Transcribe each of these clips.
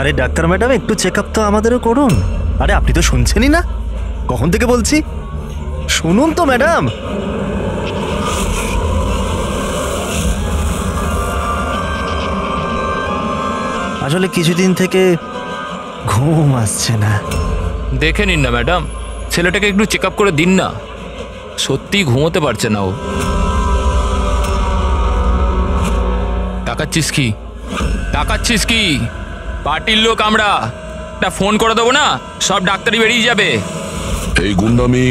আরে doctor madam, একটু check up তো আমাদেরও করুন। আরে আপনি তো শুনছেনই না, কখন থেকে বলছি, শুনুন তো ম্যাডাম। আসলে কিছুদিন থেকে ঘুম আসছে না। দেখে নিন না ম্যাডাম, ছেলেটাকে একটু চেক আপ করে দিন না, সত্যি ঘুমোতে পারছে না ও। তাকাচ্ছিস কি? পার্টির লোক আমরা, একটা ফোন করে দেবো না, সব ডাক্তারি বেরিয়ে যাবে। এই গুন্ডামি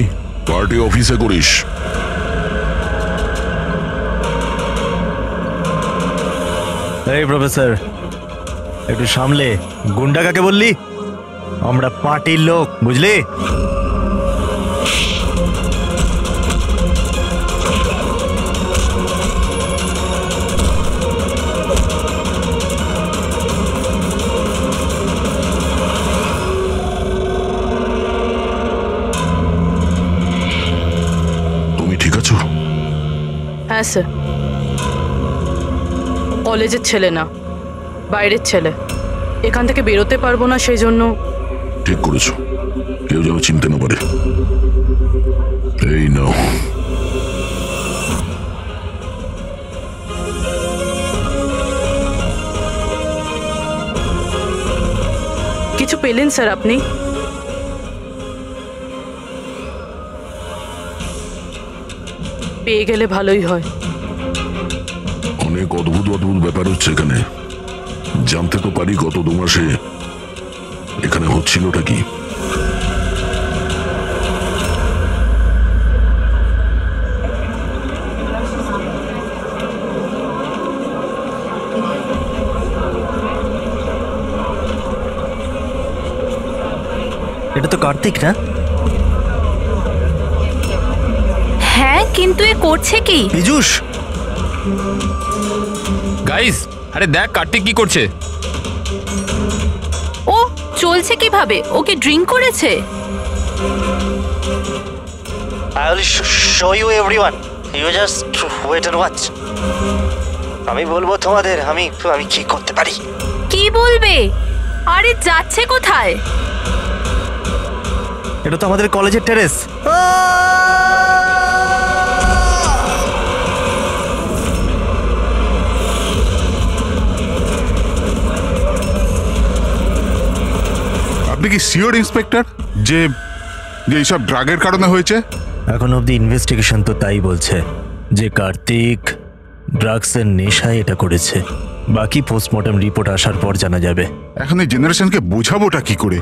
পার্টি অফিসে করিস? এই প্রফেসর, একটু সামলে। গুন্ডা কাকে বললি? আমরা পার্টির লোক, বুঝলি? তুমি ঠিক আছো? হ্যাঁ স্যার, কলেজের ছেলে না, বাইরের ছেলে, এখান থেকে বেরোতে পারবো না, সেই জন্য। ঠিক করেছো, কেউ যেন চিনতে না পারে। এই নাও। কিছু পেলেন স্যার আপনি? পেয়ে গেলে ভালোই হয়। অনেক অদ্ভুত অদ্ভুত ব্যাপার হচ্ছে এখানে। জানতে তো পারি গত 2 মাসে এখানে হচ্ছিলটা কি। এটা তো কার্তিক না? হ্যাঁ, কিন্তু এ করছে কি? পীযূষ, গাইস, আরে দেখ কার্তিক কি করছে। ও চলছে কিভাবে? ওকে ড্রিঙ্ক করেছে? I will show you everyone. You just wait and watch. আমি বলবো তোমাদের আমি কি করতে পারি। কি বলবে? আরে যাচ্ছে কোথায়? এটা তো আমাদের কলেজের টেরেস। আপনি কি সিওর ইন্সপেক্টর যে এইসব ড্রাগের কারণে হয়েছে? এখন অবধি ইনভেস্টিগেশন তো তাই বলছে যে কার্তিক ড্রাগসের নেশায় এটা করেছে। বাকি পোস্টমর্টম রিপোর্ট আসার পর জানা যাবে। এখন এই জেনারেশনকে বোঝাবোটা কি করে?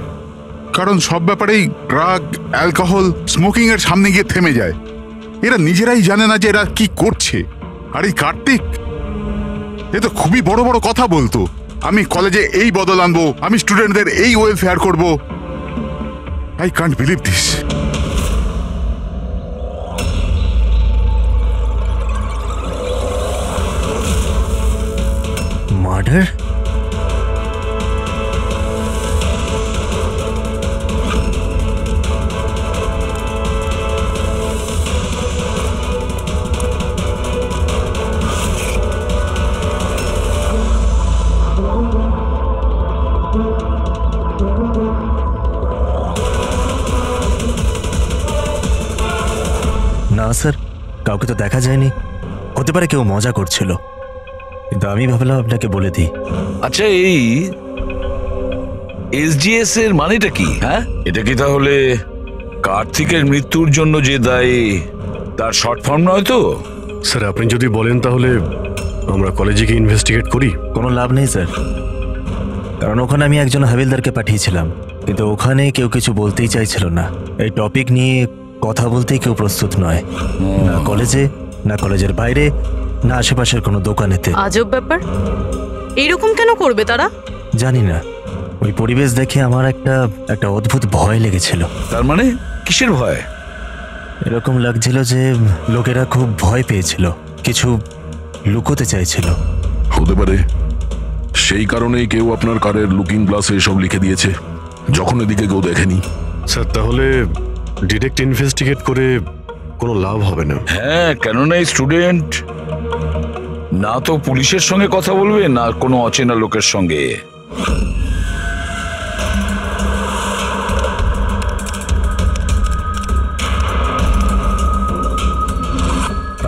কারণ সব ব্যাপারেই ড্রাগ, অ্যালকোহল, স্মোকিং এর সামনে গিয়ে থেমে যায়। এরা নিজেরাই জানে না যে এরা কি করছে। আর এই কার্তিক, এ তো খুবই বড় বড় কথা বলতো। আমি কলেজে এই বদল আনবো, আমি স্টুডেন্টদের এই ওয়েলফেয়ার করব। I can't believe this. Murder? না স্যার, কাউকে তো দেখা যায়নি। হতে পারে কেউ মজা করছিল, কিন্তু আমি ভাবলাম আপনাকে বলে দিই। আচ্ছা, এই এসজিএস এর মানেটা কি? হ্যাঁ, এটা কি তাহলে কার্তিকের মৃত্যুর জন্য যে দায়ী তার শর্ট ফর্ম নয় তো? স্যার, আপনি যদি বলেন তাহলে আমরা কলেজে গিয়ে ইনভেস্টিগেট করি। কোনো লাভ নেই স্যার, কারণ ওখানে আমি একজন হাবিলদারকে পাঠিয়েছিলাম, কিন্তু ওখানে কেউ কিছু বলতেই চাইছিল না। এই টপিক নিয়ে কথা বলতেই কেউ প্রস্তুত নয়, না কলেজে, না কলেজের বাইরে, না আশেপাশের কোনো দোকানেতে। আজব ব্যাপার, এইরকম কেন করবে তারা? জানি না, ওই পরিবেশ দেখে আমার একটা অদ্ভুত ভয় লেগেছিল। তার মানে কিসের ভয়? এরকম লাগছিল যে লোকেরা খুব ভয় পেয়েছিল, কিছু লুকোতে চাইছিল। হতে পারে সেই কারণেই কেউ আপনার কারের লুকিং গ্লাসে এসব লিখে দিয়েছে, যখন এদিকে কেউ দেখেনি। স্যার, তাহলে ডিরেক্ট ইনভেস্টিগেট করে কোনো লাভ হবে না। হ্যাঁ, কেননা এই স্টুডেন্ট না তো পুলিশের সঙ্গে কথা বলবে, না কোনো অচেনা লোকের সঙ্গে।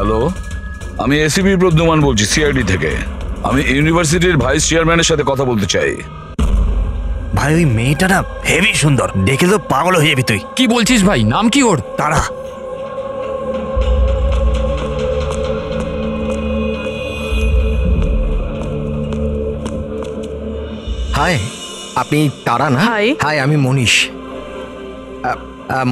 হ্যালো, আমি এসিপি প্রদ্যুমান বলছি, সিআইডি থেকে। আমি ইউনিভার্সিটির ভাইস চেয়ারম্যানের সাথে কথা বলতে চাই। ভাই ওই মেয়েটা না হেভি সুন্দর, দেখে তো পাগল হয়ে যাবি তুই। কি বলছিস ভাই? নাম কি ওর? তারা হাই, আপনি তারা না? Hi. হাই, আমি মনীষ।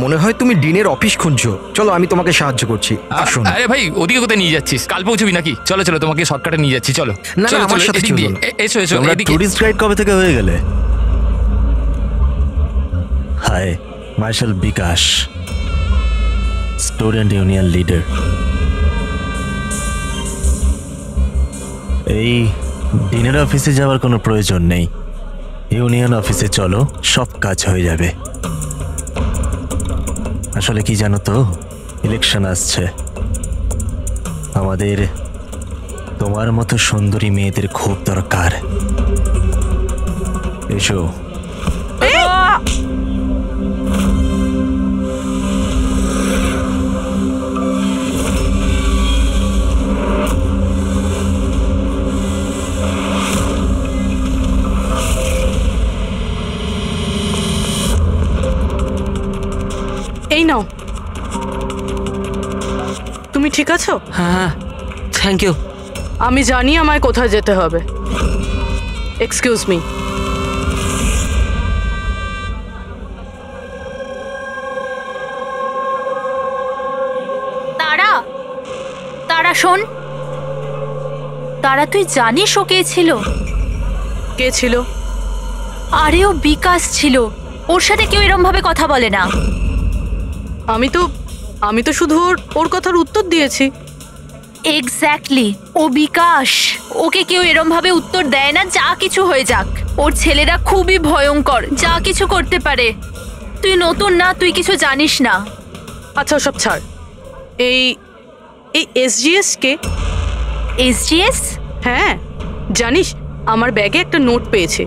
মনে হয় তুমি ডিনের অফিস খুঁজছো। চলো আমি তোমাকে সাহায্য করছি, আসুন। আরে ভাই, ওদিকে কোথায় নিয়ে যাচ্ছিস? কাল পৌঁছবি নাকি? চলো চলো, তোমাকে শর্টকাটে নিয়ে যাচ্ছি, চলো। না, চলো, আমার চলো, সাথে এদিক দিয়ে। চলুন। এসো এসো, তোমরা এদিকে। টুরিস্ট গাইড কবে থেকে হয়ে গেলে? হাই, মার্শাল বিকাশ, স্টুডেন্ট ইউনিয়ন লিডার। এই ডিনের অফিসে যাওয়ার কোনো প্রয়োজন নেই, ইউনিয়ন অফিসে চলো, সব কাজ হয়ে যাবে। আসলে কি জানো তো, ইলেকশন আসছে, আমাদের তোমার মতো সুন্দরী মেয়েদের খুব দরকার। এসো। এই নাও। তুমি ঠিক আছো? হ্যাঁ, থ্যাংক ইউ। আমি জানি আমায় কোথায় যেতে হবে। Excuse me. তারা, তারা শোন। তারা, তুই জানিস ও কে ছিল? কে ছিল? আরে ও বিকাশ ছিল। ওর সাথে কেউ এরম ভাবে কথা বলে না। আমি তো শুধু ওর কথার উত্তর দিয়েছি। এক্স্যাক্টলি, ও বিকাশ। ওকে কেউ এরম ভাবে উত্তর দেয় না, যা কিছু হয়ে যাক। ওর ছেলেরা খুবই ভয়ঙ্কর, যা কিছু করতে পারে। তুই নতুন না, তুই কিছু জানিস না। আচ্ছা ওসব ছাড়। এই এসজিএস কে? এসজিএস? হ্যাঁ, জানিস আমার ব্যাগে একটা নোট পেয়েছে,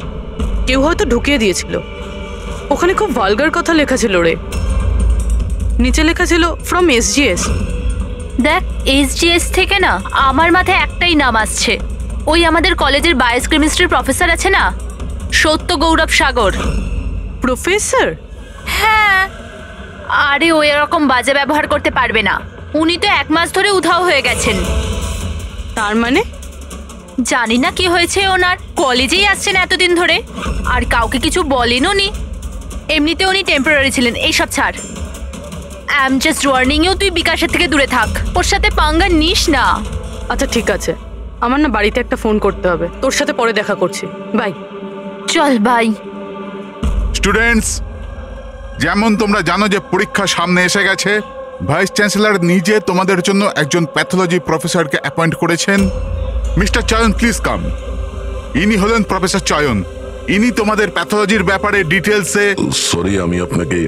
কেউ হয়তো ঢুকিয়ে দিয়েছিল। ওখানে খুব ভালগার কথা লেখা ছিল রে। নিচে লেখা ছিল ফ্রম এসজিএস। দেখ, এসজিএস থেকে না আমার মাথায় একটাই নাম আসছে। ওই আমাদের কলেজের বায়োকেমিস্ট্রির প্রফেসর আছে না, সত্য গৌরব সাগর। প্রফেসর? হ্যাঁ, আরে ও এরকম বাজে ব্যবহার করতে পারবে না। উনি তো 1 মাস ধরে উধাও হয়ে গেছেন। তার মানে? জানি না কি হয়েছে ওনার, কলেজেই আসছেন এতদিন ধরে আর কাউকে কিছু বলেনও নি। এমনিতে উনি টেম্পোরারি ছিলেন। এইসব ছাড়, I am just warning you, তুই বিকাশের থেকে দূরে থাক, ওর সাথে পাঙ্গা নিস না। আচ্ছা ঠিক আছে, আমার না বাড়িতে একটা ফোন করতে হবে। তোর সাথে পরে দেখা করছি, বাই। চল বাই। স্টুডেন্টস, যেমন তোমরা জানো যে পরীক্ষা সামনে এসে গেছে, ভাইস চ্যান্সেলর নিজে তোমাদের জন্য একজন প্যাথোলজি প্রফেসরকে অ্যাপয়েন্ট করেছেন। মিস্টার চয়ন, প্লিজ কাম। ইনি হলেন প্রফেসর চয়ন। ইনি তোমাদের প্যাথোলজির ব্যাপারে ডিটেলসে। সরি, আমি আপনাকে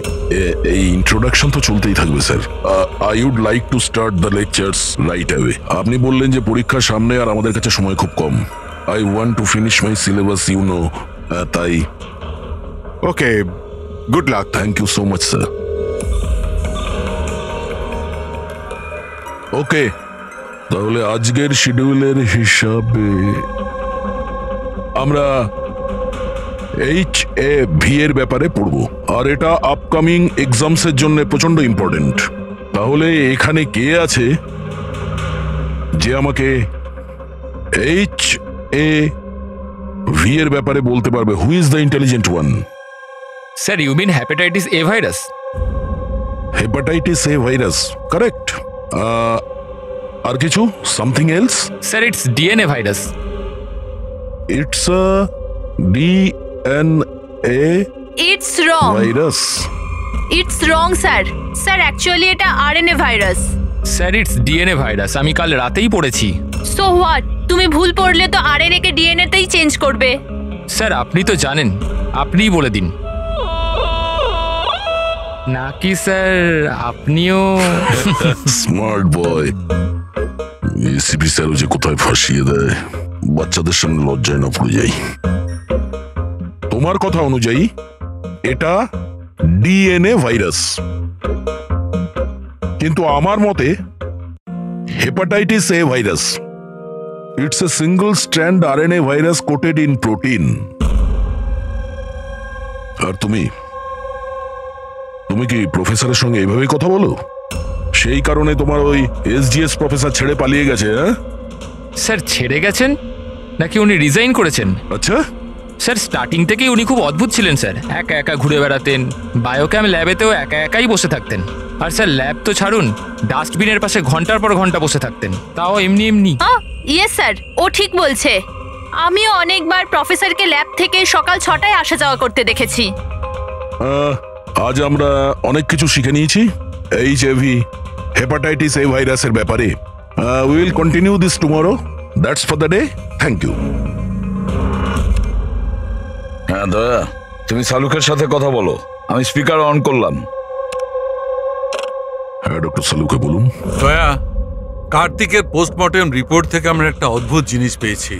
এই ইন্ট্রোডাকশন তো চলতেই থাকবে sir. I would like to start the lectures right away. আপনি বললেন যে পরীক্ষার সামনে আর আমাদের কাছে সময় খুব কম। I want to finish my syllabus, you know, তাই। Okay, good luck. Thank you so much sir. Okay, তাহলে আজকের শিডিউলের হিসাবে আমরা HAV এর ব্যাপারে পড়ব, আর এটা আপকামিং এক্সামসের জন্য প্রচন্ড ইম্পর্টেন্ট। তাহলে এখানে কে আছে যে আমাকে HAV এর ব্যাপারে বলতে পারবে? Who is the intelligent one? Sir, you mean hepatitis A virus? Hepatitis A virus, correct. আর কিছু? Something else? Sir, it's DNA virus. It's a DNA it's wrong. Virus. It's wrong sir. Sir, actually এটা RNA virus. Sir, it's DNA virus, আমি কাল রাতেই পড়েছি। So what? তুমি ভুল পড়লে তো আরএনএ কে ডিএনএ তেই চেঞ্জ করবে। স্যার, আপনি তো জানেন, আপনিই বলে দিন। নাকি স্যার আপনিও? Smart boy. এসিপি স্যারও যে কোথায় ফাঁসিয়ে দেয়, বাচ্চাদের সামনে লজ্জায় না পড়ে যাই। তোমার কথা অনুযায়ী এটা ডিএনএ ভাইরাস, কিন্তু আমার মতে hepatitis A virus. It's a single strand RNA virus coated in protein. আর তুমি কি প্রফেসরের সঙ্গে এইভাবে কথা বলো? সেই কারণে তোমার ওই এসজিএস প্রফেসর ছেড়ে পালিয়ে গেছে? হ্যাঁ স্যার, ছেড়ে গেছেন নাকি উনি রিজাইন করেছেন? আচ্ছা, স্যার স্টার্টিং থেকেই উনি খুব অদ্ভুত ছিলেন স্যার। একা একা ঘুরে বেড়াতেন, বায়োক্যাম ল্যাবেতেও একা একাই বসে থাকতেন। আর স্যার ল্যাব তো ছাড়ুন, ডাস্টবিনের পাশে ঘন্টার পর ঘন্টা বসে থাকতেন, তাও এমনি এমনি। ইয়েস স্যার, ও ঠিক বলছে। আমিও অনেকবার প্রফেসরকে ল্যাব থেকে সকাল 6টায় আসা যাওয়া করতে দেখেছি। আজ আমরা অনেক কিছু শিখে নিয়েছি এইচআইভি হেপাটাইটিস এ ভাইরাসের ব্যাপারে। We will continue this tomorrow. That's for the day. Thank you. হ্যাঁ দয়া, তুমি সালুকের সাথে কথা বলো। আমি স্পিকার অন করলাম। হ্যাঁ ডক্টর সালুকে বলুন। দয়া, কার্তিকের পোস্টমর্টেম রিপোর্ট থেকে আমরা একটা অদ্ভুত জিনিস পেয়েছি।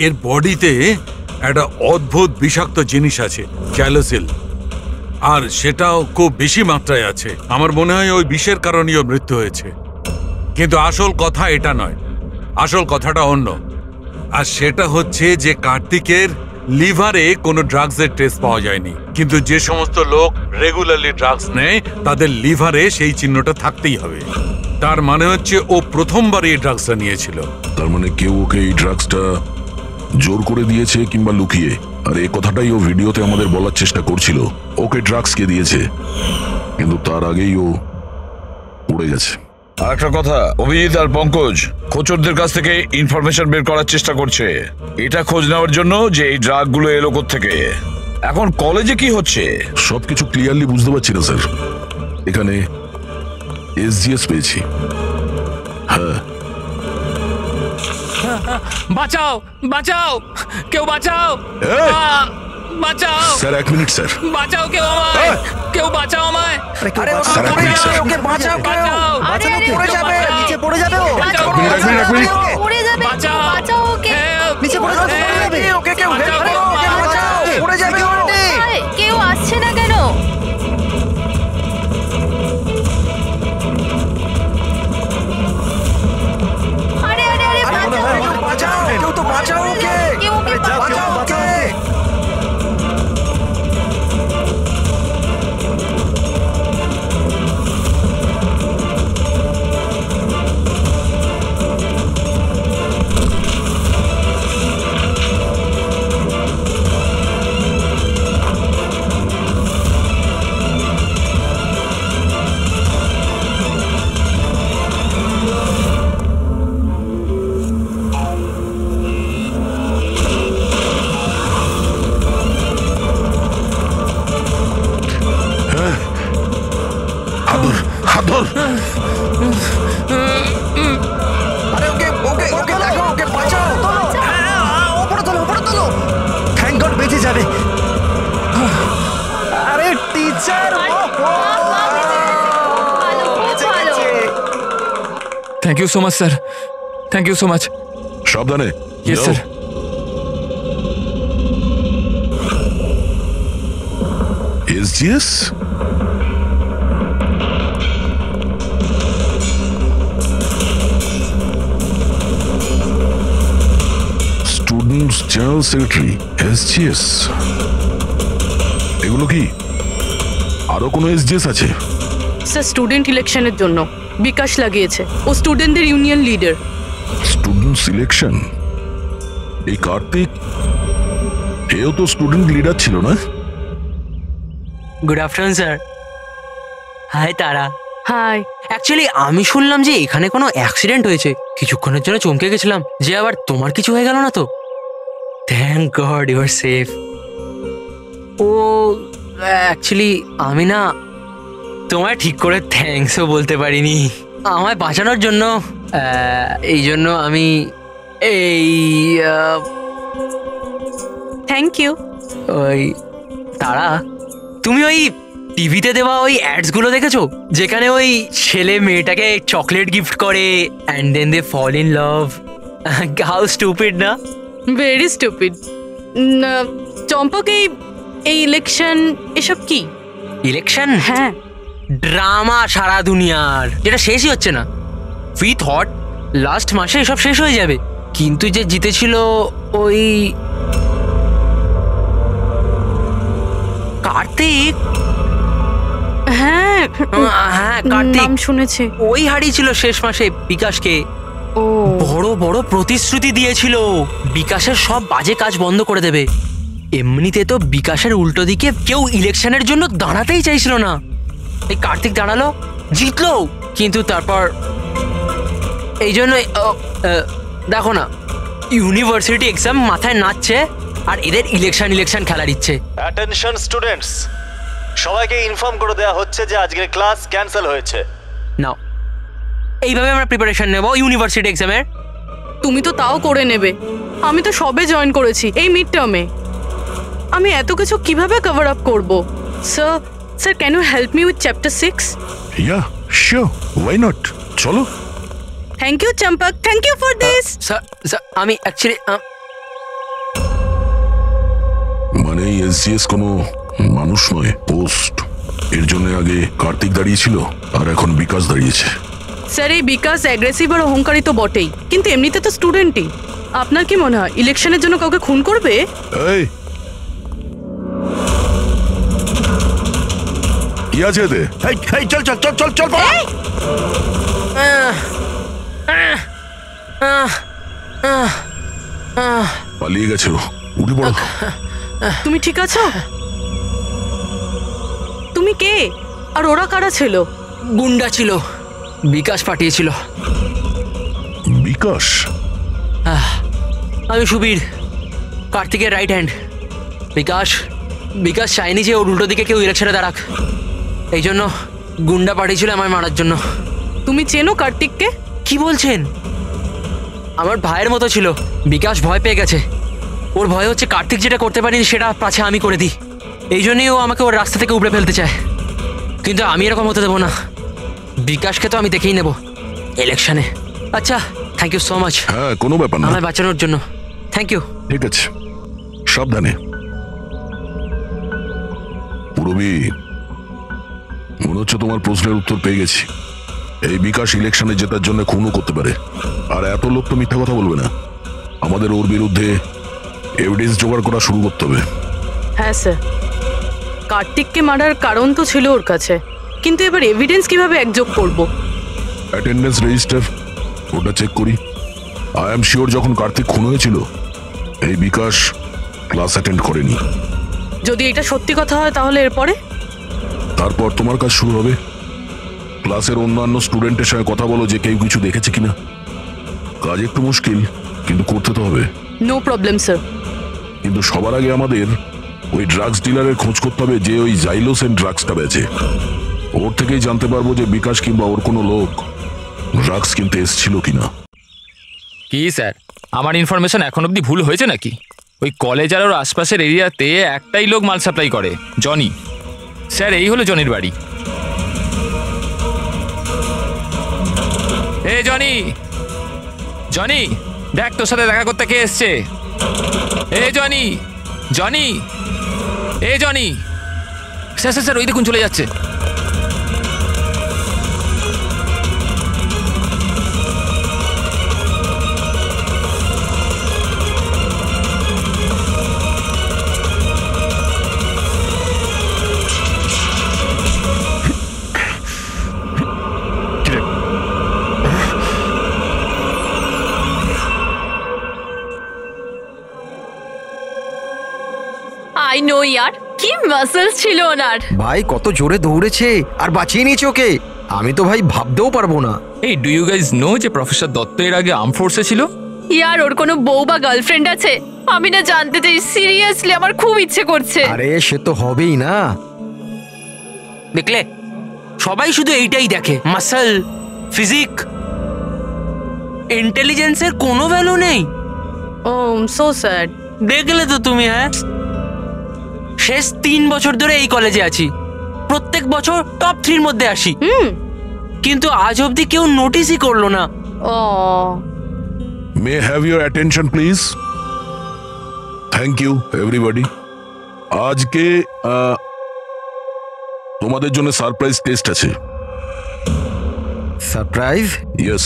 এর বডিতে একটা অদ্ভুত বিষাক্ত জিনিস আছে, ক্যালোসিল, আর সেটাও খুব বেশি মাত্রায় আছে। আমার মনে হয় ওই বিষের কারণেই ওর মৃত্যু হয়েছে। কিন্তু আসল কথা এটা নয়, আসল কথাটা অন্য। আর সেটা হচ্ছে যে কার্তিকের লিভারে কোনো ড্রাগসের টেস্ট পাওয়া যায়নি, কিন্তু যে সমস্ত লোক রেগুলারলি ড্রাগস নেয় তাদের লিভারে সেই চিহ্নটা থাকতেই হবে। তার মানে হচ্ছে ও প্রথমবার এই ড্রাগসটা নিয়েছিল। তার মানে কেউ ওকে এই ড্রাগসটা জোর করে দিয়েছে কিংবা লুকিয়ে। আর এই কথাটাই ও ভিডিওতে আমাদের বলার চেষ্টা করছিল, ওকে ড্রাগস কে দিয়েছে, কিন্তু তার আগেই ও উড়ে গেছে। আর একটা কথা, অভিজিৎ আর পঙ্কজ খোঁচরদের কাছ থেকে ইনফরমেশন বের করার চেষ্টা করছে, এটা খোঁজ নেওয়ার জন্য যে এই ড্রাগগুলো এলো থেকে। এখন কলেজে কি হচ্ছে সবকিছু ক্লিয়ারলি বুঝতে পারছি না স্যার। এখানে এসজিএস পেয়েছি। হ্যাঁ, বাঁচাও বাঁচাও, কেউ বাঁচাও, বাঁচাও স্যার। এক মিনিট স্যার, বাঁচাও, কেউ আমায়, কেউ বাঁচাও আমায়। স্যার এক মিনিট স্যার। বাঁচাও, আরে আরে, পড়ে যাবে, নিচে পড়ে যাবে ও। এক মিনিট। পড়ে যাবে, বাঁচাও, বাঁচাও ওকে। নিচে পড়ে যাবে, পড়ে যাবে। ওকে কেউ হেল্প করো, ওকে বাঁচাও। পড়ে যাবে ও। আরে, কেউ আসছে না কেন? আরে আরে আরে, বাঁচাও, বাঁচাও, কেউ তো বাঁচাও ওকে। কেউ ওকে বাঁচাও ওকে। আরে ওকে ওকে ওকে দেখো, ওকে বাঁচাও। উপরে তোলো, উপরে তোলো। থ্যাংক গড বেঁচে যাবে। আরে teacher, thank you so much sir, thank you so much. সাবধানে। Yes sir. SGS students general secretary, SGS. এগুলো কি আরো কোনো এসজিএস আছে? স্যার স্টুডেন্ট ইলেকশনের জন্য বিকাশ লাগিয়েছে। ও স্টুডেন্টদের ইউনিয়ন লিডার। Student selection? এই কার্তিক, এও তো স্টুডেন্ট লিডার ছিল না? Good afternoon sir. হাই তারা। হাই। অ্যাকচুয়ালি আমি শুনলাম যে এখানে কোনো অ্যাক্সিডেন্ট হয়েছে, কিছুক্ষণের জন্য চমকে গেছিলাম যে আবার তোমার কিছু হয়ে গেল না তো। Thank god you are safe. ও অ্যাকচুয়ালি আমি না তোমায় ঠিক করে থ্যাঙ্কসও বলতে পারিনি আমায় বাঁচানোর জন্য। এই জন্য আমি এই থ্যাংক ইউ। ওই তারা, তুমি ওই টিভিতে দেওয়া ওই অ্যাডসগুলো দেখেছো যেখানে ওই ছেলে মেয়েটাকে চকলেট গিফট করে and then they fall in love? How stupid না? Very stupid. চম্পক, এই ইলেকশন এসব কি? ইলেকশন? হ্যাঁ, ড্রামা সারা দুনিয়ার, যেটা শেষই হচ্ছে না। উই থট লাস্ট মাসে এসব শেষ হয়ে যাবে, কিন্তু যে জিতেছিল ওই কার্তিক। হ্যাঁ হ্যাঁ কার্তিক, নাম শুনেছি। ওই হারিয়েছিল শেষ মাসে বিকাশকে। ও বড় বড় প্রতিশ্রুতি দিয়েছিল বিকাশের সব বাজে কাজ বন্ধ করে দেবে। এমনিতে তো বিকাশের উল্টো দিকে কেউ ইলেকশনের জন্য দাঁড়াতেই চাইছিল না। এই কার্তিক দাঁড়ালো, জিতলো, কিন্তু তারপর এই জন্য দেখো না, ইউনিভার্সিটি এক্সাম মাথায় নাচছে আর এদের ইলেকশন খেলার ইচ্ছে। অ্যাটেনশন স্টুডেন্টস, সবাইকে ইনফর্ম করে দেওয়া হচ্ছে যে আজকের ক্লাস ক্যান্সেল হয়েছে। নাও, এইভাবে আমরা প্রিপারেশন নেব ইউনিভার্সিটি এক্সামের। তুমি তো তাও করে নেবে, আমি তো সবে জয়েন করেছি এই মিড টার্মে। আমি এত কিছু কিভাবে কভার আপ করব? Sir can you help me with chapter 6? Ya sure, why not, চলো। Thank you Champak, thank you for this. Sir আমি অ্যাকচুয়ালি মানে এসজিএস কোনো মানুষ নয়, পোস্ট। এর জন্য আগে কার্তিক দাঁড়িয়েছিল আর এখন বিকাশ দাঁড়িয়েছে। স্যার এই বিকাশ অ্যাগ্রেসিভ আর অহংকারী তো বটেই, কিন্তু এমনিতে তো স্টুডেন্টই। আপনার কি মনে হয় ইলেকশনের জন্য কাউকে খুন করবে? এই কি আছে এতে? চল চল চল চল চল, পালিয়ে গেছে ও, উঠে পড়ো। তুমি ঠিক আছো? তুমি কে আর ওরা কারা ছিল? গুন্ডা ছিল, বিকাশ পাঠিয়েছিল। বিকাশ? আমি সুবীর, কার্তিকের রাইট হ্যান্ড। বিকাশ চায়নি যে ওর উল্টো দিকে কেউ ইলেকশনে দাঁড়াক, এই জন্য গুন্ডা পাঠিয়েছিল আমায় মারার জন্য। তুমি চেনো কার্তিককে? কি বলছেন? আমার ভাইয়ের মতো ছিল। বিকাশ ভয় পেয়ে গেছে, ওর ভয় হচ্ছে কার্তিক যেটা করতে পারিনি সেটা পাছে আমি করে দিই। এই জন্যই ও আমাকে ওর রাস্তা থেকে উপড়ে ফেলতে চায়, কিন্তু আমি এরকম হতে দেবো না। বিকাশকে তো আমি দেখেই নেব ইলেকশনে। আচ্ছা, থ্যাংক ইউ সো মাচ। হ্যাঁ, কোনো ব্যাপার না, আমায় বাঁচানোর জন্য থ্যাংক ইউ। ঠিক আছে, সাবধানে। পুরবী, মনে হচ্ছে তোমার প্রশ্নের উত্তর পেয়ে গেছি। এই বিকাশ ইলেকশনে জেতার জন্য খুনও করতে পারে, আর এত লোক তো মিথ্যা কথা বলবে না। আমাদের ওর বিরুদ্ধে এভিডেন্স জোগাড় করা শুরু করতে হবে। হ্যাঁ স্যার, কার্তিককে মারার কারণ তো ছিল ওর কাছে, কিন্তু এবার এভিডেন্স কিভাবে একযোগ করব? অ্যাটেন্ডেন্স রেজিস্টার, ওটা চেক করি। আই এম শিওর যখন কার্তিক খুন হয়েছিল এই বিকাশ ক্লাস অ্যাটেন্ড করেনি। যদি এটা সত্যি কথা হয় তাহলে এরপরে? তারপর তোমার কাজ শুরু হবে। ক্লাসের অন্যান্য স্টুডেন্টের সঙ্গে কথা বলো যে কেউ কিছু দেখেছে কিনা। কাজ একটু মুশকিল, কিন্তু করতে তো হবে। No problem sir. কিন্তু সবার আগে আমাদের ওই ড্রাগস ডিলারের খোঁজ করতে হবে যে ওই জাইলোসেন ড্রাগসটা বেচে। ওর থেকেই জানতে পারবো যে বিকাশ কিংবা ওর কোনো লোক ড্রাগস কিনতে এসেছিল কিনা। কি স্যার, আমার ইনফরমেশন এখন অবধি ভুল হয়েছে নাকি? ওই কলেজ আর ওর আশপাশের এরিয়াতে একটাই লোক মাল সাপ্লাই করে, জনি। স্যার এই হলো জনির বাড়ি। এ জনি, জনি দেখ তোর সাথে দেখা করতে কে এসছে। এ জনি, জনি, এ জনি। স্যার স্যার স্যার ওই দেখুন চলে যাচ্ছে। আই নো ইয়ার, কি মাসলস ছিল ওনার। ভাই কত জোরে দৌড়েছে আর বাঁচিয়ে নিয়েছে ওকে, আমি তো ভাই ভাবতেও পারবো না। এই ডু ইউ গাইজ নো যে প্রফেসর দত্ত এর আগে আর্ম ফোর্সে ছিল? ইয়ার ওর কোনো বউ বা গার্লফ্রেন্ড আছে? আমি না জানতে চাই, সিরিয়াসলি আমার খুব ইচ্ছে করছে। আরে সে তো হবেই না। দেখলে, সবাই শুধু এইটাই দেখে, মাসল, ফিজিক, ইন্টেলিজেন্সের কোনো ভ্যালু নেই। ও সো স্যাড। দেখলে তো তুমি। হ্যাঁ, শেষ 3 বছর ধরে এই কলেজে আছি, প্রত্যেক বছর টপ 3-র মধ্যে আসি, কিন্তু আজ অবধি কেউ নোটিসই করলো না। ও may have your attention please. Thank you everybody. আজকে তোমাদের জন্য সারপ্রাইজ টেস্ট আছে। সারপ্রাইজ? ইয়েস।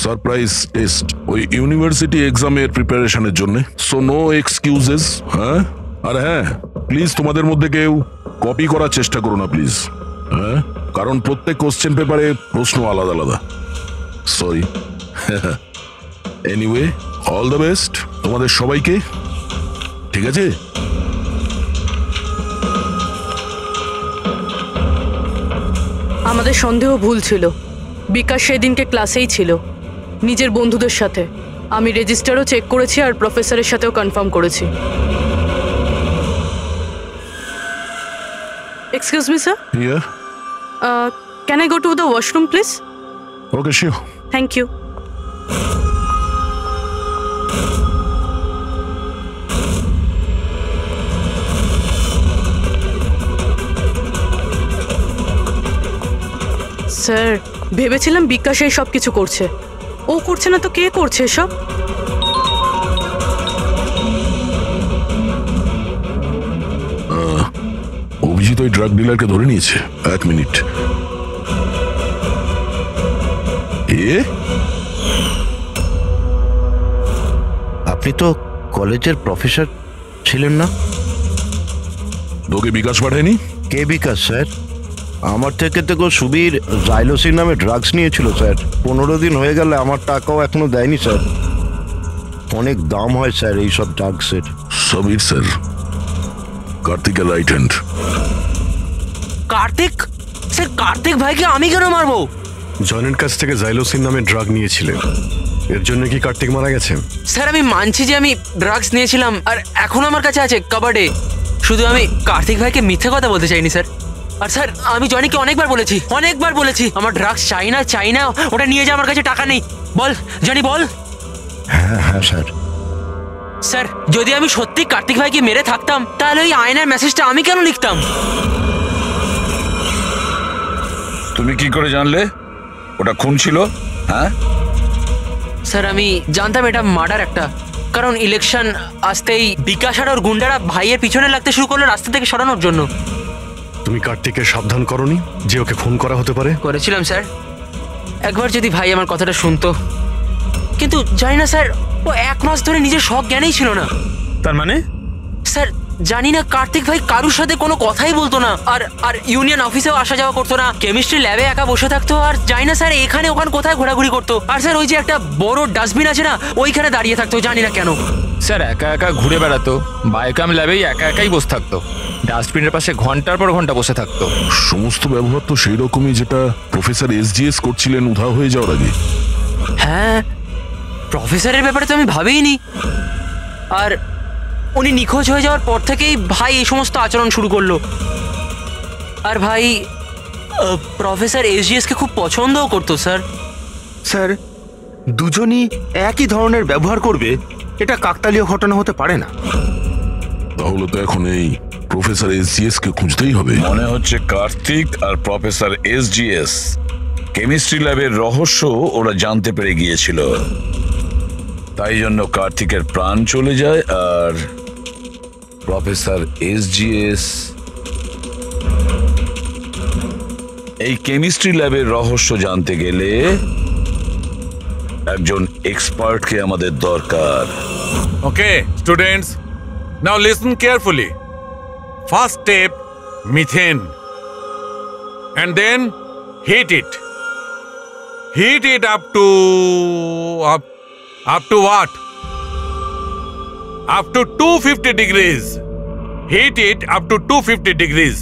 সারপ্রাইজ টেস্ট ওই ইউনিভার্সিটি এক্সামের প্রিপারেশনের জন্য। So no excuses. হ্যাঁ, আর হ্যাঁ, প্লিজ তোমাদের মধ্যে কেউ কপি করার চেষ্টা করো না প্লিজ। হ্যাঁ, কারণ প্রত্যেক কোশ্চেন পেপারে প্রশ্ন আলাদা আলাদা। Sorry. Anyway, all the best তোমাদের সবাইকে। ঠিক আছে? আমাদের সন্দেহ ভুল ছিল। বিকাশ সেদিনকে ক্লাসেই ছিল নিজের বন্ধুদের সাথে। আমি রেজিস্টারও চেক করেছি আর প্রফেসরের সাথেও কনফার্ম করেছি। Excuse me sir, Yeah. Can I go to the washroom please? Okay, sure. Thank you. Sir, ভেবেছিলাম বিকাশ এই সব কিছু করছে। ও করছে না তো কে করছে এসব? অভিজিৎ ওই ড্রাগ ডিলারকে ধরে নিয়েছে। এক মিনিট। আপনি তো কলেজের প্রফেসর ছিলেন না? তোকে বিকাশ পাঠায়নি? কে বিকাশ স্যার? আমার থেকে তো সুবীর জাইলোসিন নামে ড্রাগস নিয়েছিল স্যার। 15 দিন হয়ে গেলে আমার টাকাও এখনো দেয়নি স্যার। অনেক দাম হয় স্যার এইসব ড্রাগসের। সমীর স্যার, কার্তিকের right hand. Kartik sir, Kartik ভাইকে আমি কেন মারবো? জনের কাছ থেকে জাইলোসিন নামে ড্রাগ নিয়েছিলেন, এর জন্য কি কার্তিক মারা গেছে? স্যার, আমি মানছি যে আমি ড্রাগস নিয়েছিলাম আর এখন আমার কাছে আছে কাবার্ডে। শুধু আমি কার্তিক ভাইকে মিথ্যে কথা বলতে চাইনি স্যার। আর স্যার, আমি জনিকে অনেকবার বলেছি আমার ড্রাগস চাই না, ওটা নিয়ে যা, আমার কাছে টাকা নেই। বল জনি, বল। হ্যাঁ হ্যাঁ স্যার। স্যার, যদি আমি সত্যি কার্তিক ভাইকে মেরে থাকতাম তাহলে ওই আয়নার মেসেজটা আমি কেন লিখতাম? তুমি কি করে জানলে ওটা খুন ছিল? হ্যাঁ স্যার, আমি জানতাম এটা মার্ডার একটা, কারণ ইলেকশন আসতেই বিকাশ আর ওর গুন্ডারা ভাইয়ের পিছনে লাগতে শুরু করলো রাস্তা থেকে সরানোর জন্য। তুমি কার্তিককে সাবধান করনি যে ওকে খুন করা হতে পারে? করেছিলাম স্যার, একবার যদি ভাই আমার কথাটা শুনতো। কিন্তু জানি না স্যার, ও 1 মাস ধরে নিজের সব জ্ঞানেই ছিল না। তার মানে? স্যার, জানি না, কার্তিক ভাই কারুর সাথে কোনো কথাই বলতো না, আর ইউনিয়ন অফিসেও আসা যাওয়া করতো না, কেমিস্ট্রি ল্যাবে একা বসে থাকতো, আর জানি না স্যার এখানে ওখানে কোথায় ঘোরাঘুরি করতো। আর স্যার, ওই যে একটা বড় ডাস্টবিন আছে না, ওইখানে দাঁড়িয়ে থাকতো, জানি না কেন। স্যার, একা একা ঘুরে বেড়াতো, বায়োকেম ল্যাবেই একা একাই বসে থাকতো, ডাস্টবিনের পাশে ঘন্টার পর ঘন্টা বসে থাকতো। সমস্ত ব্যবহার তো সেই রকমই যেটা প্রফেসর SGS করছিলেন উধাও হয়ে যাওয়ার আগে। হ্যাঁ, প্রফেসরের ব্যাপারে তো আমি ভাবিনি। আর উনি নিখোঁজ হয়ে যাওয়ার পর থেকেই ভাই এই সমস্ত আচরণ শুরু করলো। আর ভাই প্রফেসর SGSকে খুব পছন্দও করতো স্যার। স্যার, দুজনই একই ধরনের ব্যবহার করবে এটা কাকতালীয় ঘটনা হতে পারে না। তাহলে তো এখন এই প্রফেসর SGS কে খুঁজতেই হবে। মনে হচ্ছে কার্তিক আর প্রফেসর SGS কেমিস্ট্রি ল্যাবের রহস্য ওরা জানতে পেরে গিয়েছিল, তাই জন্য কার্তিকের প্রাণ চলে যায় আর প্রফেসর SGS এই কেমিস্ট্রি ল্যাবের রহস্য জানতে গেলে একজন এক্সপার্টকে আমাদের দরকার। Okay, students, now listen carefully. First step, methane. And then heat it. Heat it up to what? Up to 250 degrees. Heat it up to 250 degrees.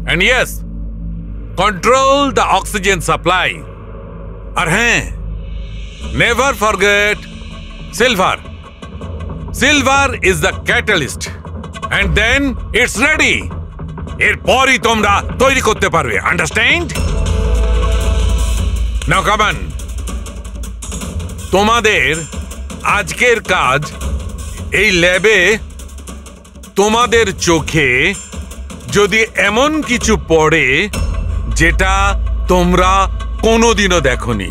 And yes, control the oxygen supply. And never forget silver. Silver is the catalyst. And then it's ready. এরপরই তোমরা তৈরি করতে পারবে। Understand? Now come on. তোমাদের আজকের কাজ এই ল্যাবে তোমাদের চোখে যদি এমন কিছু পড়ে যেটা তোমরা কোনোদিনও দেখোনি,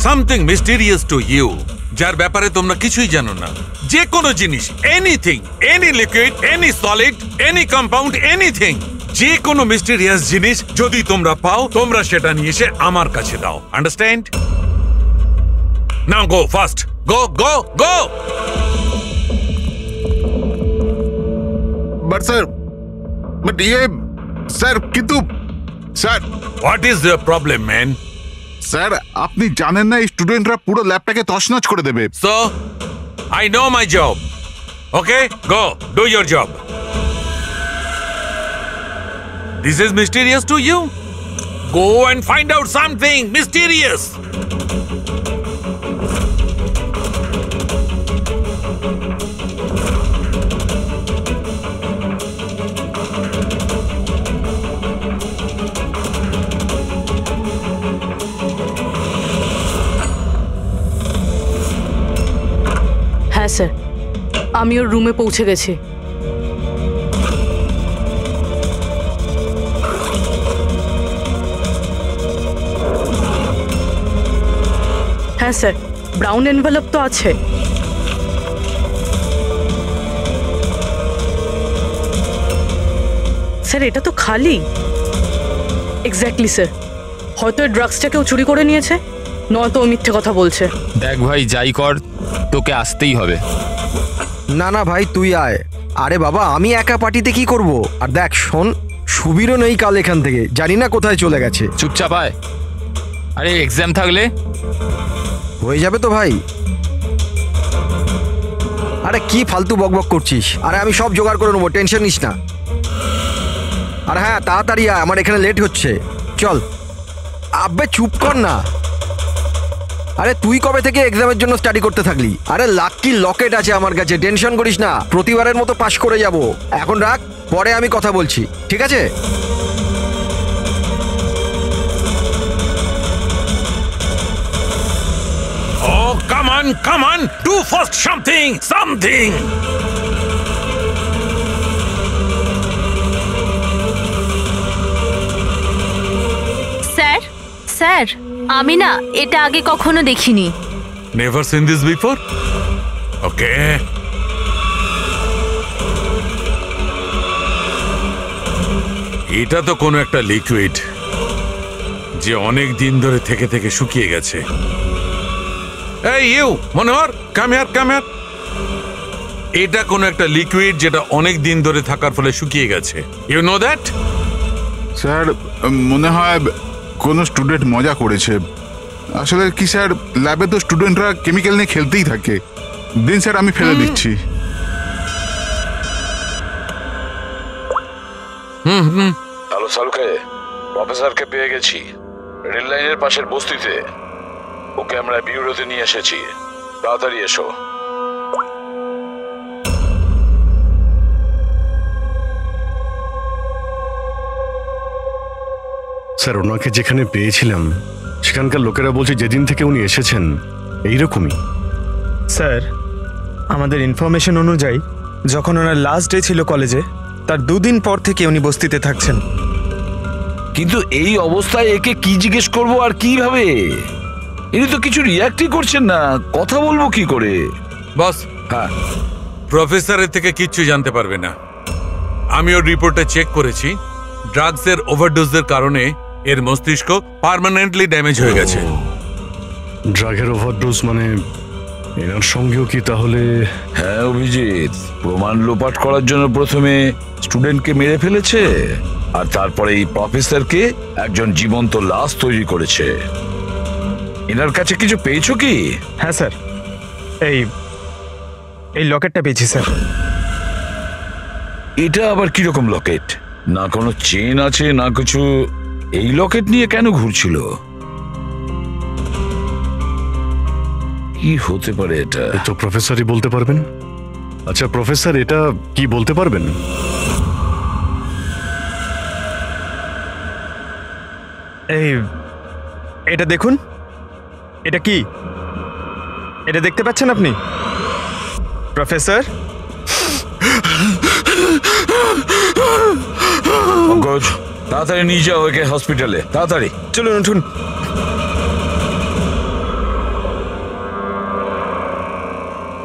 সামথিং মিস্টিরিয়াস টু ইউ, যার ব্যাপারে তোমরা কিছুই জানো না, যে কোনো জিনিস, anything, any liquid, any solid, any compound, anything, যে কোনো মিস্টিরিয়াস জিনিস যদি তোমরা পাও, তোমরা সেটা নিয়ে এসে আমার কাছে দাও। Understand? Now go fast, go go go. But sir, but sir, কিন্তু sir, what is the problem man? Sir আপনি জানেন না এই স্টুডেন্টরা পুরো ল্যাবটাকে তছনছ করে দেবে। So, I know my job. Okay, go, do your job. This is mysterious to you? Go and find out something mysterious. হ্যাঁ স্যার, আমি ওর রুমে পৌঁছে গেছি। হ্যাঁ স্যার, ব্রাউন এনভেলপ তো আছে। স্যার এটা তো খালি। এক্স্যাক্টলি স্যার, হয়তো এই ড্রাগসটা কেউ চুরি করে নিয়েছে, নয়তো ও মিথ্যে কথা বলছে। দেখ ভাই, যাই কর তোকে আসতেই হবে। না না ভাই, তুই আয়। আরে বাবা, আমি একা পার্টিতে কি করব? আর দেখ শোন, সুবীরও নেই কাল এখান থেকে, জানি না কোথায় চলে গেছে। চুপচাপ আয়। আরে এক্সাম থাকলে হয়ে যাবে তো ভাই। আরে কি ফালতু বকবক করছিস? আরে আমি সব জোগাড় করে নেবো, টেনশন নিস না। আর হ্যাঁ, তাড়াতাড়ি আয়, আমার এখানে লেট হচ্ছে। চল। আব্বে চুপ কর না। আরে তুই কবে থেকে এক্সামের জন্য স্টাডি করতে থাকলি? আরে লাকি লকেট আছে আমার কাছে, টেনশন করিস না, প্রতিবারের মতো পাশ করে যাব। এখন রাখ, পরে আমি কথা বলছি, ঠিক আছে? Oh, come on, do first something. Sir, sir, আমি না এটা আগে কখনো দেখিনি। Never seen this before? Okay. এটা তো কোনো একটা লিকুইড যে অনেক দিন ধরে থেকে থেকে শুকিয়ে গেছে। এই ইউ মনোহর, কাম হিয়ার। এটা কোনো একটা লিকুইড যেটা অনেক দিন ধরে থাকার ফলে শুকিয়ে গেছে। You know that? স্যার মনে হয় কোনো স্টুডেন্ট মজা করেছে। আসলে কি স্যার, ল্যাবে তো স্টুডেন্টরা কেমিক্যাল নিয়ে খেলতেই থাকে। দিন স্যার, আমি ফেলে দিচ্ছি। হ্যালো সালুকে, প্রফেসরকে পেয়ে গেছি রেল লাইনের পাশের বস্তিতে। ওকে আমরা বিউরোতে নিয়ে এসেছি, তাড়াতাড়ি এসো। স্যার, ওনাকে যেখানে পেয়েছিলাম সেখানকার লোকেরা বলছে যেদিন থেকে উনি এসেছেন এইরকমই। স্যার, আমাদের ইনফরমেশন অনুযায়ী যখন ওনার লাস্ট ডে ছিল কলেজে, তার 2 দিন পর থেকে উনি বস্তিতে থাকছেন। কিন্তু এই অবস্থায় একে কি জিজ্ঞেস করব আর কিভাবে? ইনি তো কিছু রিয়াক্টই করছেন না, কথা বলবো কি করে? বস, হ্যাঁ, প্রফেসরের থেকে কিচ্ছু জানতে পারবে না। আমি ওর রিপোর্টে চেক করেছি, ড্রাগসের ওভারডোজের কারণে এর মস্তিষ্ক পার্মানেন্টলি ড্যামেজ হয়ে গেছে। ড্রাগের ওভারডোজ মানে এনার সঙ্গেও কি তাহলে? হ্যাঁ অভিজিৎ, প্রমাণ লোপাট করার জন্য প্রথমে স্টুডেন্টকে মেরে ফেলেছে, আর তারপরে এই প্রফেসরকে একজন জীবন্ত লাশ তৈরি করেছে। এনার কাছে কিছু পেয়েছো কি? হ্যাঁ স্যার, এই লকেটটা পেয়েছি স্যার। এটা আবার কিরকম লকেট? না কোনো চেন আছে না কিছু। এই লকেট নিয়ে কেন ঘুরছিল? কি হতে পারে এটা? তো প্রফেসরই বলতে পারবেন। আচ্ছা প্রফেসর, এটা কি বলতে পারবেন? এটা দেখুন, এটা কি? এটা দেখতে পাচ্ছেন আপনি প্রফেসর? পঙ্কজ, তাড়াতাড়ি নিয়ে যাও একে হসপিটালে, তাড়াতাড়ি। চলুন, উঠুন।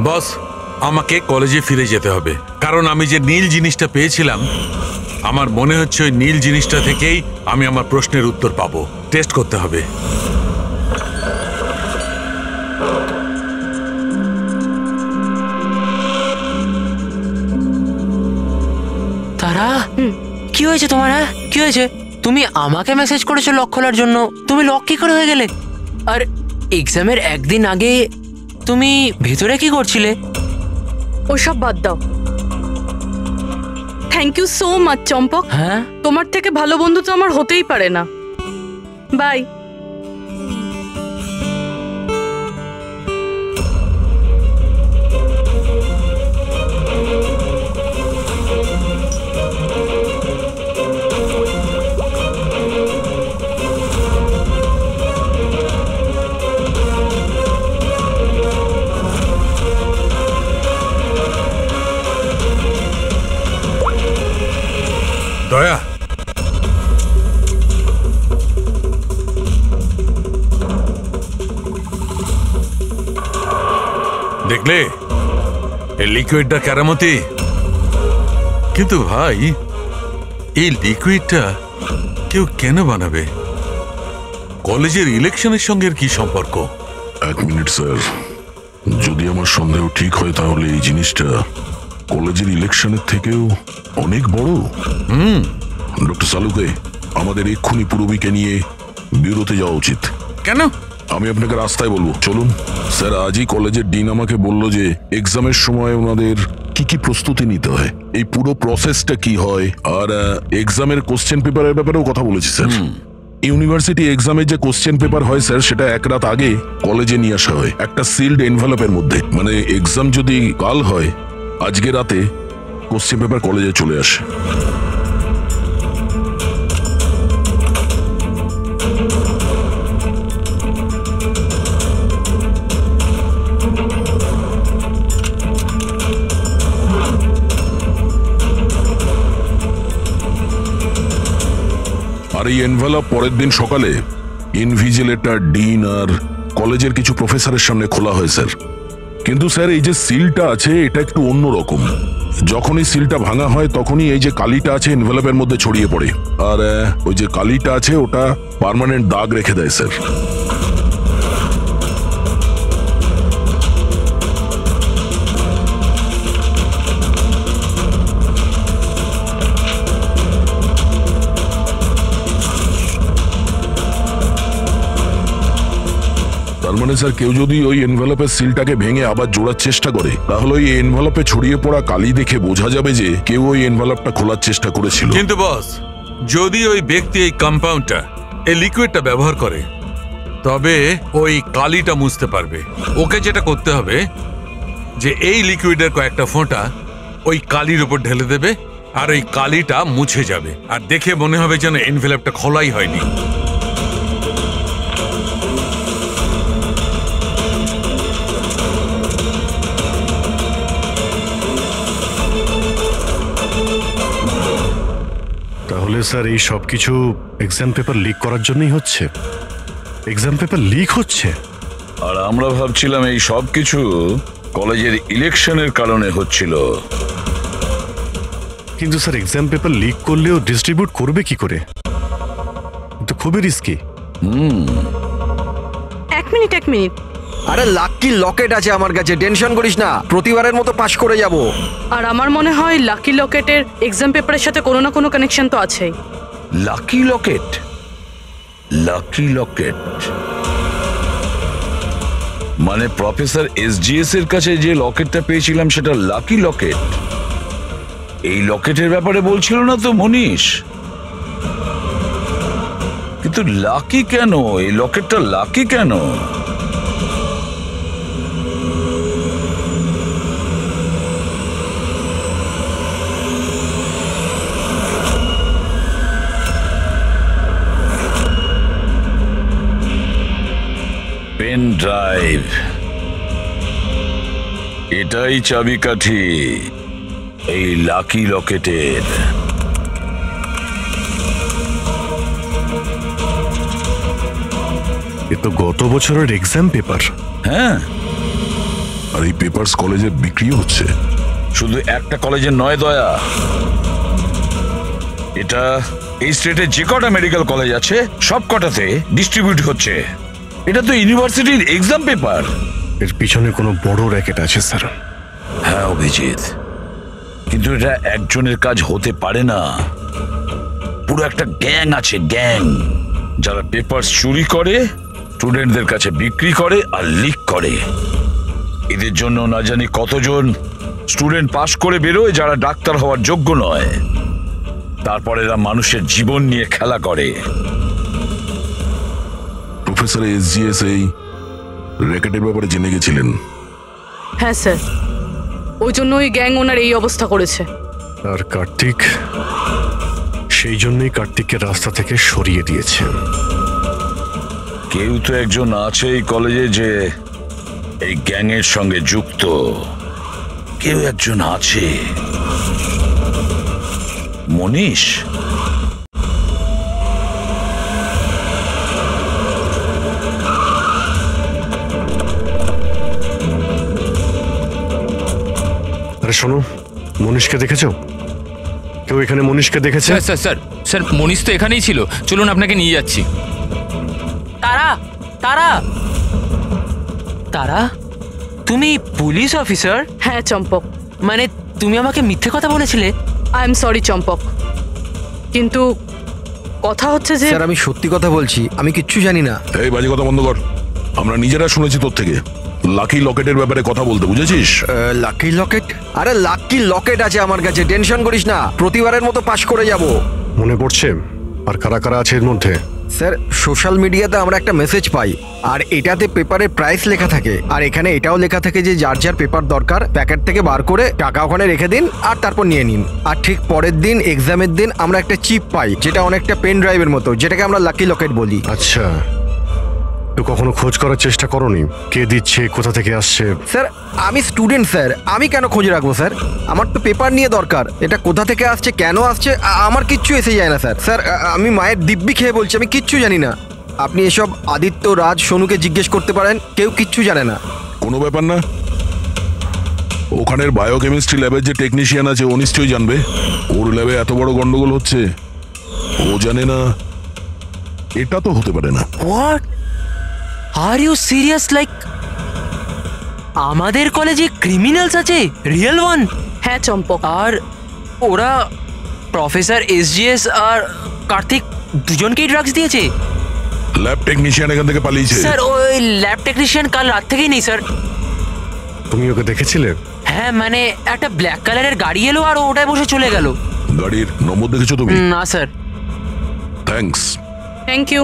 বস, আমাকে কলেজে ফিরে যেতে হবে, কারণ আমি যে নীল জিনিসটা পেয়েছিলাম, আমার মনে হচ্ছে ওই নীল জিনিসটা থেকেই আমি আমার প্রশ্নের উত্তর পাবো। টেস্ট করতে হবে। কি হয়েছে তোমার? হ্যাঁ, কি হয়েছে? তুমি আমাকে মেসেজ করেছো লক খোলার জন্য, তুমি লক কি করে হয়ে গেলে? আর এক্সামের একদিন আগে তুমি ভেতরে কি করছিলে? ওসব বাদ দাও। থ্যাংক ইউ সো মাচ চম্পক। হ্যাঁ, তোমার থেকে ভালো বন্ধু তো আমার হতেই পারে না। বাই। দয়া, দেখলে এই লিকুইডটা কেরামতি? কিন্তু ভাই, এই লিকুইডটা কেউ কেন বানাবে? কলেজের ইলেকশনের সঙ্গে কি সম্পর্ক? এক মিনিট স্যার, যদি আমার সন্দেহ ঠিক হয় তাহলে এই জিনিসটা কলেজের ইলেকশনের থেকেও অনেক বড়। ডক্টর সালুকে, আমাদের এক্ষুনি পূরবীকে নিয়ে বিরতে যাওয়া উচিত। কেন? আমি আপনাকে রাস্তায় বলবো, চলুন। স্যার, আজই কলেজের ডিন আমাকে বলল যে এক্সামের সময় ওনাদের কি কি প্রস্তুতি নিতে হয়, এই পুরো প্রসেসটা কি হয়, আর এক্সামের কোশ্চেন পেপারের ব্যাপারেও কথা বলেছি স্যার। ইউনিভার্সিটি এক্সামের যে কোশ্চেন পেপার হয় স্যার, সেটা এক রাত আগে কলেজে নিয়ে আসা হয় একটা সিল্ড এনভেলপের মধ্যে। মানে এক্সাম যদি কাল হয়, আজকে রাতে কোশ্চেন পেপার কলেজে চলে আসে। আর এই এনভেলপ পরের দিন সকালে ইনভিজিলেটর, ডিন আর কলেজের কিছু প্রফেসরের সামনে খোলা হয় স্যার। কিন্তু স্যার, এই যে সিলটা আছে এটা একটু অন্যরকম। যখনই সিলটা ভাঙা হয় তখনই এই যে কালিটা আছে এনভেলপের মধ্যে ছড়িয়ে পড়ে, আর ওই যে কালিটা আছে ওটা পার্মানেন্ট দাগ রেখে দেয় স্যার। তার মানে স্যার, কেউ যদি ওই এনভেলপের সিলটাকে ভেঙে আবার জোড়ার চেষ্টা করে, তাহলে ওই এনভেলপে ছড়িয়ে পড়া কালি দেখে বোঝা যাবে যে কেউ ওই এনভেলপটা খোলার চেষ্টা করেছিল। কিন্তু বস, যদি ওই ব্যক্তি এই কম্পাউন্ডটা, এই লিকুইডটা ব্যবহার করে, তবে ওই কালিটা মুছতে পারবে। ওকে যেটা করতে হবে যে এই লিকুইডের কয়েকটা ফোঁটা ওই কালির উপর ঢেলে দেবে, আর ওই কালিটা মুছে যাবে, আর দেখে মনে হবে যেন এনভেলপটা খোলাই হয়নি। তাহলে স্যার এই সব কিছু এক্সাম পেপার লিক করার জন্যই হচ্ছে? এক্সাম পেপার লিক হচ্ছে? আর আমরা ভাবছিলাম এই সব কিছু কলেজের ইলেকশনের কারণে হচ্ছিল। কিন্তু স্যার, এক্সাম পেপার লিক করলেও ডিস্ট্রিবিউট করবে কি করে? তো খুবই রিস্কি। এক মিনিট। আরে লাকি লকেট আছে আমার কাছে, টেনশন করিস না, প্রতিবারের মতো পাশ করে যাব। আর আমার মনে হয় লাকি লকেটের এক্সাম পেপারের সাথে কোনো না কোনো কানেকশন তো আছেই। লাকি লকেট? লাকি লকেট মানে প্রফেসর এসজিএস এর কাছে যে লকেটটা পেয়েছিলাম সেটা লাকি লকেট? এই লকেটের ব্যাপারে বলছিল না তো মনীষ? কিন্তু লাকি কেন? এই লকেটটা লাকি কেন? পেন ড্রাইভ, এটাই চাবিকাঠি এই লাকি লকেটের। এ তো গত বছরের এক্সাম পেপার। হ্যাঁ, আর এই পেপারস কলেজে বিক্রি হচ্ছে। শুধু একটা কলেজের নয় দয়া, এটা এই স্টেটে যে কটা মেডিকেল কলেজ আছে সব কটাতে ডিস্ট্রিবিউট হচ্ছে। এটা তো ইউনিভার্সিটির এক্সাম পেপার। এর পিছনে কোনো বড় র্যাকেট আছে স্যার। হ্যাঁ অভিজিৎ, কিন্তু এটা একজনের কাজ হতে পারে না। পুরো একটা গ্যাং আছে, গ্যাং, যারা পেপার চুরি করে, স্টুডেন্টদের কাছে বিক্রি করে আর লিক করে। এদের জন্য না জানি কতজন স্টুডেন্ট পাশ করে বেরোয় যারা ডাক্তার হওয়ার যোগ্য নয়। তারপর এরা মানুষের জীবন নিয়ে খেলা করে। প্রফেসর এসজিএস এই র্যাকেটের ব্যাপারে জেনে গেছিলেন? হ্যাঁ স্যার, ওই জন্য ওই গ্যাং ওনার এই অবস্থা করেছে। আর কার্তিক, সেই জন্যই কার্তিককে রাস্তা থেকে সরিয়ে দিয়েছে। কেউ তো একজন আছে এই কলেজে যে এই গ্যাংয়ের সঙ্গে যুক্ত। কেউ একজন আছে, মনীষ। আরে শোনো, মনীষকে দেখেছো? কেউ এখানে মনীষকে দেখেছে? স্যার স্যার স্যার স্যার মনীষ তো এখানেই ছিল, চলুন আপনাকে নিয়ে যাচ্ছি। তারা তারা তারা তুমি পুলিশ অফিসার? হ্যাঁ চম্পক। মানে তুমি আমাকে মিথ্যে কথা বলেছিলে? আই এম সরি চম্পক, কিন্তু কথা হচ্ছে যে স্যার আমি সত্যি কথা বলছি, আমি কিচ্ছু জানি না। এই বাজে কথা বন্ধ কর। আমরা নিজেরা শুনেছি তোর থেকে লাকি লকেটের ব্যাপারে কথা বলতে, বুঝেছিস? লাকি লকেট? আরে লাকি লকেট আছে আমার কাছে, টেনশন করিস না, প্রতিবারের মতো পাশ করে যাব। মনে পড়ছে? আর কারা কারা আছে এর মধ্যে? স্যার সোশ্যাল মিডিয়াতে আমরা একটা মেসেজ পাই, আর এটাতে পেপারের প্রাইস লেখা থাকে, আর এখানে এটাও লেখা থাকে যে যার যার পেপার দরকার প্যাকেট থেকে বার করে টাকা ওখানে রেখে দিন আর তারপর নিয়ে নিন। আর ঠিক পরের দিন এক্সামের দিন আমরা একটা চিপ পাই, যেটা অনেকটা পেন ড্রাইভের মতো, যেটাকে আমরা লাকি লকেট বলি। আচ্ছা, তো কখনো খোঁজ করার চেষ্টা করোনি কে দিচ্ছে, কোথা থেকে আসছে? স্যার আমি স্টুডেন্ট স্যার, আমি কেন খোঁজ রাখবো স্যার? আমার তো পেপার নিয়ে দরকার, এটা কোথা থেকে আসছে কেন আসছে আমার কিচ্ছু এসে যায় না স্যার। স্যার আমি মায়ের দিব্যি খেয়ে বলছি, আমি কিচ্ছু জানি না। আপনি এসব আদিত্য, রাজ, সোনুকে জিজ্ঞেস করতে পারেন, কেউ কিচ্ছু জানে না। কোনো ব্যাপার না, ওখানের বায়োকেমিস্ট্রি ল্যাবের যে টেকনিশিয়ান আছে ও নিশ্চয়ই জানবে। ওর ল্যাবে এত বড় গন্ডগোল হচ্ছে, ও জানে না, এটা তো হতে পারে না। What are you serious? Like আমাদের কলেজে ক্রিমিনালস আছে, রিয়েল ওয়ান? হ্যাঁ চম্পক। আর ওরা প্রফেসর এসজিএস আর কার্তিক দুজনকেই ড্রাগস দিয়েছে? ল্যাব টেকনিশিয়ান এখান থেকে পালিয়েছে। স্যার ওই ল্যাব টেকনিশিয়ান কাল রাত থেকেই নেই স্যার। তুমি ওকে দেখেছিলে? হ্যাঁ মানে একটা ব্ল্যাক কালারের গাড়ি এলো আর ওটায় বসে চলে গেল। গাড়ির নম্বর দেখেছো তুমি? না স্যার। থ্যাঙ্কস। Thank you.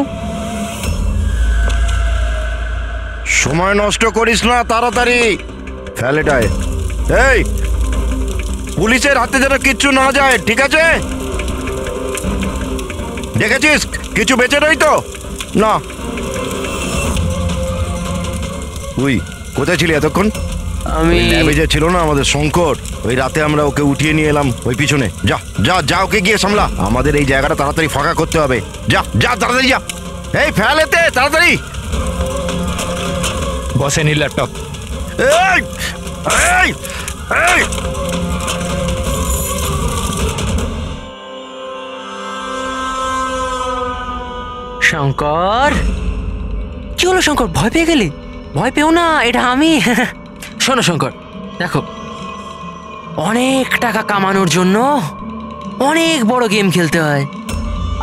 সময় নষ্ট করিস না, তাড়াতাড়ি ফেল এটায়। এই পুলিশের হাতে যেন কিচ্ছু না যায়, ঠিক আছে? দেখেছিস কিছু বেঁচে রই তো না? তুই কোথায় ছিলি এতক্ষণ? আমি ল্যাবে যে ছিল না আমাদের শঙ্কর, ওই রাতে আমরা ওকে উঠিয়ে নিয়ে এলাম ওই পিছনে। যা যা যা, ওকে গিয়ে সামলা, আমাদের এই জায়গাটা তাড়াতাড়ি ফাঁকা করতে হবে। যা যা তাড়াতাড়ি যা। এই ফেল এতে তাড়াতাড়ি। বসেন এই ল্যাপটপ। এই এই এই শঙ্কর, কি হলো শঙ্কর, ভয় পেয়ে গেলি? ভয় পেও না, এটা আমি। শোনো শঙ্কর, দেখো অনেক টাকা কামানোর জন্য অনেক বড় গেম খেলতে হয়,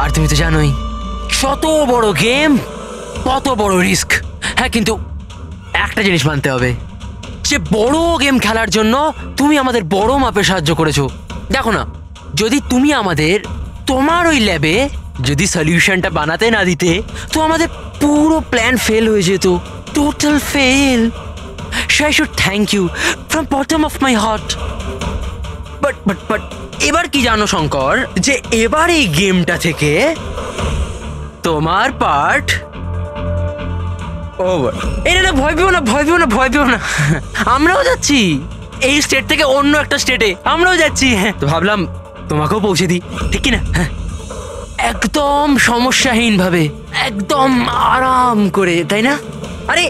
আর তুমি তো জানোই যত বড় গেম তত বড় রিস্ক। হ্যাঁ কিন্তু একটা জিনিস মানতে হবে, যে বড় গেম খেলার জন্য তুমি আমাদের বড় মাপে সাহায্য করেছো। দেখো না, যদি তুমি আমাদের তোমার ওই ল্যাবে যদি সলিউশনটা বানাতে না দিতে তো আমাদের পুরো প্ল্যান ফেল হয়ে যেত, total fail. So I should thank you from bottom of my heart. But এবার কি জানো শঙ্কর, যে এবার এই গেমটা থেকে তোমার পার্ট ওভার। এই না, ভয় পেও না, ভয় পেও না, ভয় পেও না। আমরাও যাচ্ছি এই স্টেট থেকে অন্য একটা স্টেটে, আমরাও যাচ্ছি। হ্যাঁ তো ভাবলাম তোমাকেও পৌঁছে দিই, ঠিক কি না? হ্যাঁ একদম সমস্যাহীন ভাবে, একদম আরাম করে, তাই না? আরে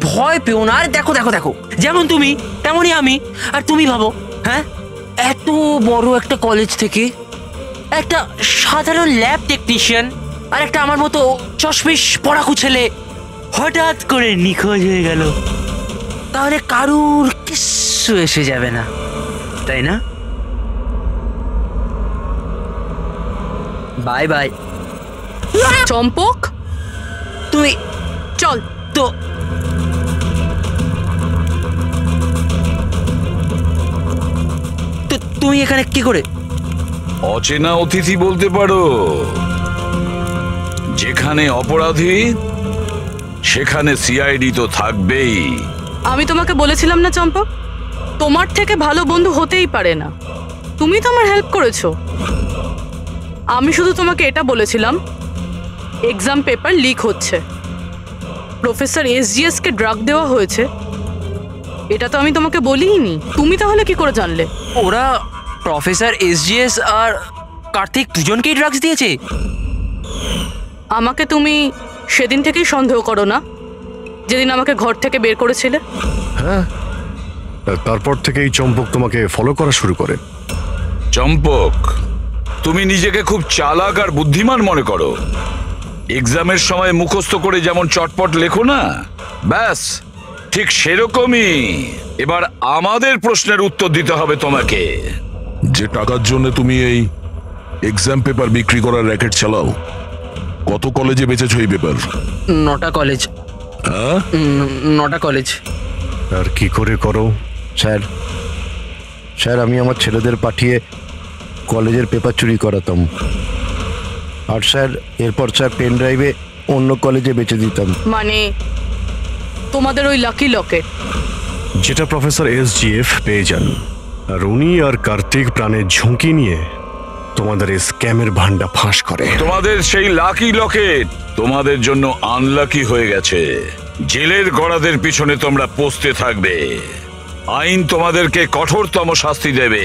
ভয় পেও না। আরে দেখো দেখো দেখো, যেমন তুমি তেমনই আমি। আর তুমি ভাবো, হ্যাঁ এত বড় একটা কলেজ থেকে একটা সাধারণ ল্যাব টেকনিশিয়ান আর একটা আমার মতো চশমিশ পড়াকু ছেলে হঠাৎ করে নিখোঁজ হয়ে গেল, তাহলে কারুর কিচ্ছু এসে যাবে না, তাই না? Bye bye. চম্পক, তুমি চল। তো তুমি এখানে কি করে? অচেনা অতিথি বলতে পারো। যেখানে অপরাধী সেখানে সিআইডি তো থাকবেই। আমি তোমাকে বলেছিলাম না চম্পক, তোমার থেকে ভালো বন্ধু হতেই পারে না। তুমি তো আমার হেল্প করেছো। আমি শুধু তোমাকে এটা বলেছিলাম এক্সাম পেপার লিক হচ্ছে, প্রফেসর এসজিএস কে ড্রাগ দেওয়া হয়েছে। এটা তো আমি তোমাকে বলিনি। তুমি তাহলে কি করে জানলে? ওরা প্রফেসর এসজিএস আর কার্তিক দুজনকেই ড্রাগস দিয়েছে। আমাকে তুমি সেদিন থেকেই সন্দেহ করো না, যেদিন আমাকে ঘর থেকে বের করেছিলে? হ্যাঁ, তারপর থেকেই চম্পক তোমাকে ফলো করা শুরু করে। চম্পক, তুমি নিজেকে খুব চালাক আর বুদ্ধিমান মনে করো। এক্সামের সময় মুখস্থ করে যেমন চটপট লেখো না, ব্যাস ঠিক সেরকমই এবার আমাদের প্রশ্নের উত্তর দিতে হবে তোমাকে। যে টাকার জন্য তুমি এই এক্সাম পেপার বিক্রি করার র্যাকেট চালাও, কত কলেজে বেচেছো এই পেপার? 9টা কলেজ। হ্যাঁ, 9টা কলেজ। আর কি করে করো? স্যার, স্যার আমি আমার ছেলেদের পাঠিয়ে কলেজের পেপার চুরি করাতাম, আর স্যার এরপর স্যার পেন ড্রাইভে অন্য কলেজে বেচে দিতাম। মানে তোমাদের ওই লাকি লকেট যেটা প্রফেসর এসজিএফ পেয়ে যান, আর উনি আর কার্তিক প্রাণের ঝুঁকি নিয়ে তোমাদের এই স্ক্যামের ভান্ডা ফাঁস করে। তোমাদের সেই লাকি লকেট তোমাদের জন্য আনলাকি হয়ে গেছে। জেলের গড়াদের পিছনে তোমরা পৌঁছতে থাকবে। আইন তোমাদেরকে কঠোরতম শাস্তি দেবে।